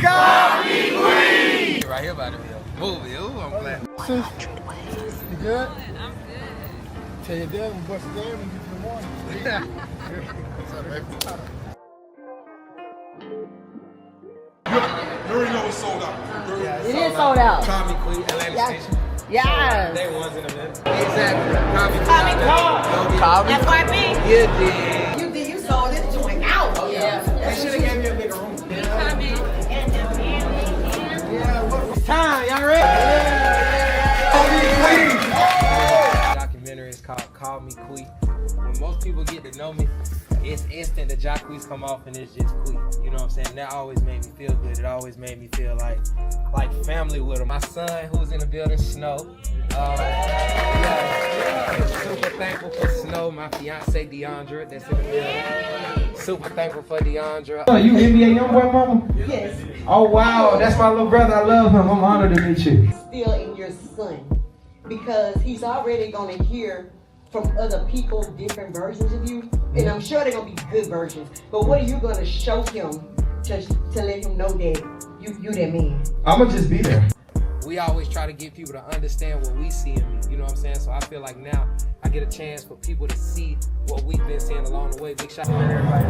Call me Queen! Right here about to be a movie. Ooh, I'm glad. You good? I'm good. Tell your dad when bust it down and get to the morning. What's up, baby? You already know it's sold out. It is sold out. Call me Queen, Atlantic Station. Yes. They ones in a minute. Exactly. Call me Queen. Call me. FYP. You did. You sold this joint out. Oh, yeah. They should have gave me a bigger room. Coming. It's time. Y'all ready? Documentary is called Call Me Queen. When most people get to know me, it's instant the Jacquees come off and it's just Queen. You know what I'm saying? That always made me feel good. It always made me feel like family with him. My son who's in the building, Snow. Super thankful for Snow, my fiance Deandra that's in the building. Super thankful for Deandra. Oh, you NBA young boy, mama? Yes. Oh wow, that's my little brother. I love him. I'm honored to meet you. Still in your son, because he's already gonna hear from other people different versions of you, and I'm sure they're gonna be good versions. But what are you gonna show him to let him know that you that man? I'ma just be there. We always try to get people to understand what we see in me, you know what I'm saying? So I feel like now I get a chance for people to see what we've been seeing along the way. Big shout out to everybody.